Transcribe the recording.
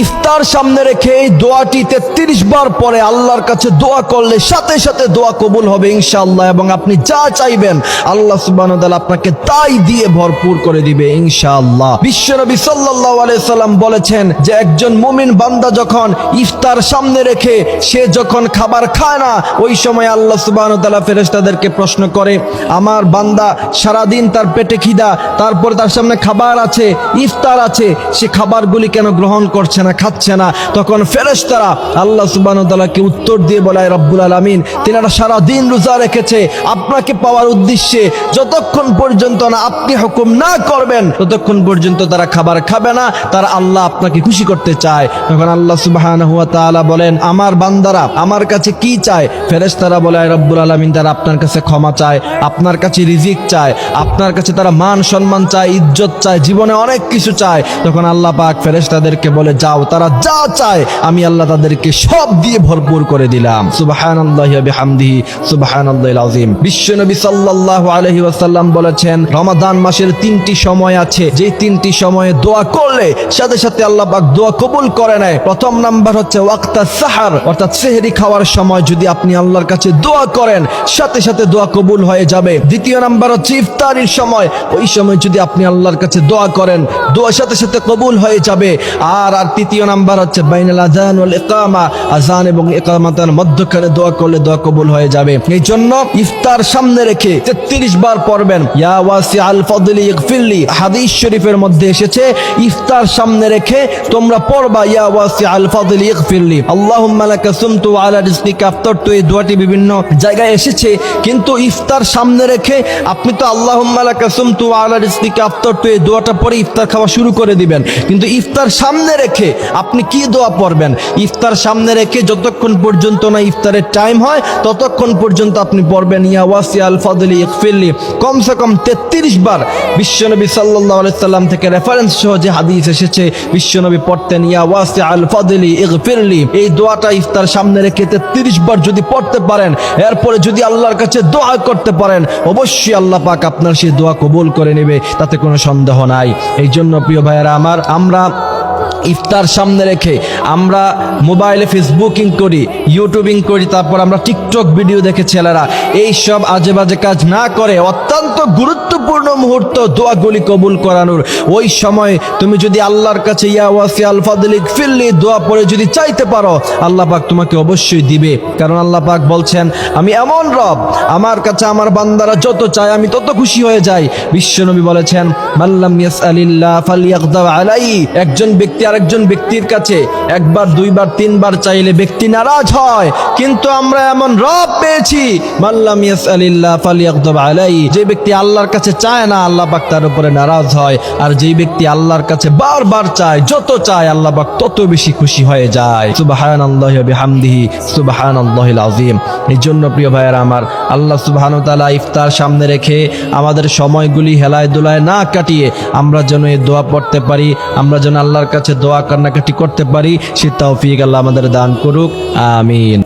ইফতার সামনে রেখে এই দোয়াটি 33 বার পরে আল্লাহর কাছে দোয়া করলে সাথে সাথে দোয়া কবুল হবে ইনশাআল্লাহ, এবং আপনি যা চাইবেন আল্লাহ সুবহানাহু ওয়া তাআলা আপনাকে তাই দিয়ে ভরপুর করে দিবে ইনশাআল্লাহ। বিশ্বনবী সাল্লাল্লাহু আলাইহি সাল্লাম বলেছেন যে একজন মুমিন বান্দা যখন ইফতার সামনে রেখে সে যখন খাবার খায় না, ওই সময় আল্লাহ সুবহানাহু ওয়া তাআলা ফেরেশতাদেরকে প্রশ্ন করে, আমার বান্দা সারাদিন তার পেটে খিদা, তারপরে তার সামনে খাবার আছে, ইফতার আছে, সে খাবারগুলি কেন গ্রহণ করছে না, খাচ্ছে না? তখন ফেরেশতারা আল্লাহ সুবহানাহু ওয়া তাআলাকে উত্তর দিয়ে বলে, রব্বুল আলামিন তিনারা সারা দিন রোজা রেখেছে আপনাকে পাওয়ার উদ্দেশ্যে, যতক্ষণ পর্যন্ত না আপনি হুকুম না করবেন ততক্ষণ পর্যন্ত তারা খাবার খাবে না, তারা আল্লাহ আপনাকে খুশি করতে চায়। তখন আল্লাহ সুবহানাহু ওয়া তাআলা বলেন, আমার বান্দারা আমার কাছে কি চায়? ফেরেশতারা বলে, রব্বুল আলামিন তারা আপনার কাছে ক্ষমা চায়, আপনার কাছে রিজিক চায়, আপনার কাছে তারা মান সম্মান চায়, ইজ্জত চায়, জীবনে অনেক কিছু চায়। তখন আল্লাহ পাক ফেরেশতাদেরকে বলে, যাও, তারা যা চায় আমি আল্লাহ তাদেরকে সব দিয়ে ভরপুর করে দিলাম। সুবহানাল্লাহি ওয়া বিহামদিহি সুবহানাল্লাহিল আযীম। বিশ্বনবী সাল্লাল্লাহু আলাইহি ওয়াসাল্লাম বলেছেন, রমাদান মাসের 3টি সময় আছে, যে 3টি সময়ে দোয়া করলে সাথে সাথে আল্লাহ পাক দোয়া কবুল করে নেয়। প্রথম নাম্বার হচ্ছে ওয়াক্তাস সাহার, অর্থাৎ সেহরি খাওয়ার সময় যদি আপনি আল্লাহর কাছে দোয়া করেন সাথে সাথে দোয়া কবুল হয়ে যাবে। দ্বিতীয় নাম্বার হচ্ছে ইফতারির সময়, ওই সময় যদি আপনি আল্লাহর কাছে দোয়া করেন দোয়া সাথে সাথে কবুল হয়ে যাবে। আর তৃতীয় নাম্বার হচ্ছে বাইনাল আযান ওয়াল ইকামা, আযান এবং ইকামাতের মধ্যখানে দোয়া করলে দোয়া কবুল হয়ে যাবে। এই জন্য ইফতার সামনে রেখে 33 বার পড়বেন ইয়া ওয়াসিআল ফাদলি ইগফিরলি। হাদিস শরীফের মধ্যে এসেছে ইফতার সামনে রেখে তোমরা পড়বা ইয়া ওয়াসিআল ফাদলি ইগফিরলি আল্লাহুম্মা লাকা সুমতু ওয়া আলা রিজকিকা আফতারতু। এই দোয়াটি বিভিন্ন জায়গায় এসেছে, কিন্তু ইফতার সামনে রেখে আপনি তো আল্লাহুম্মা লাকা সুমতু ওয়া আলা রিজকিকা আফতারতু এই দোয়াটা পড়ে ইফতার খাওয়া শুরু করে দিবেন। কিন্তু ইফতার সামনে রেখে আপনি কি দোয়া পড়বেন? ইফতার সামনে রেখে যতক্ষণ পর্যন্ত না ইফতারের টাইম হয় ততক্ষণ পর্যন্ত আপনি পড়বেন ইয়া ওয়াসিআল ফাদলি ইগফিরলি কমসে কম 33 বার। বিশ্বনবী সাল্লাল্লাহু আলাইহি সাল্লাম থেকে রেফারেন্স সহ যে হাদিস এসেছে, বিশ্বনবী পড়তেন ইয়া ওয়াসিআল ফাদলি ইগফিরলি। এই দোয়াটা ইফতার সামনে রেখে 33 বার যদি পড়তে পারেন, এরপরে যদি আল্লাহর কাছে দোয়া করতে পারেন, অবশ্যই আল্লাহ পাক আপনার সেই দোয়া কবুল করে নেবে, তাতে কোনো সন্দেহ নাই। এই জন্য প্রিয় ভাইয়েরা আমার, আমরা ইফতার সামনে রেখে আমরা মোবাইলে ফেসবুকিং করি, ইউটিউবিং করি, তারপর আমরা টিকটক ভিডিও দেখে ছেলেরা এই সব আজে বাজে কাজ না করে অত্যন্ত গুরুত্বপূর্ণ মুহূর্ত দোয়াগুলি কবুল করানোর, ওই সময় তুমি যদি আল্লাহর কাছে ইয়া ওয়াসিআল ফাদলি ইগফিরলি দোয়া পড়ে যদি চাইতে পারো, আল্লাহ পাক তোমাকে অবশ্যই দিবে। কারণ আল্লাহ পাক বলছেন, আমি এমন রব, আমার কাছে আমার বান্দারা যত চায় আমি তত খুশি হয়ে যাই। বিশ্বনবী বলেছেন, মাল্লাম ইয়াসআলিল্লাহ ফালইয়াগদাব আলাইহি। একজন ব্যক্তি আরেকজন ব্যক্তির কাছে একবার, দুইবার, তিনবার চাইলে ব্যক্তি নারাজ হয়, কিন্তু আমরা এমন রব পেয়েছি মাল্লাম ইয়াসআলিল্লাহ ফালইয়াগদাব আলাইহি, যে ব্যক্তি আল্লাহর কাছে চায় না আল্লাহ পাক তার উপরে নারাজ হয়, আর যেই ব্যক্তি আল্লাহর কাছে বারবার চায়, যত চায় আল্লাহ পাক তত বেশি খুশি হয়ে যায়। সুবহানাল্লাহি ওয়া বিহামদিহি সুবহানাল্লাহিল আযীম। এই জন্য প্রিয় ভাইয়েরা আমার, আল্লাহ সুবহানাহু ওয়া তাআলা ইফতার সামনে রেখে আমাদের সময়গুলি হেলায় দুলায় না কাটিয়ে আমরা যেন এই দোয়া পড়তে পারি, আমরা যেন আল্লাহর কাছে দোয়া কান্নাকাটি করতে পারি, সে তৌফিক আল্লাহ আমাদের দান করুক। আমিন।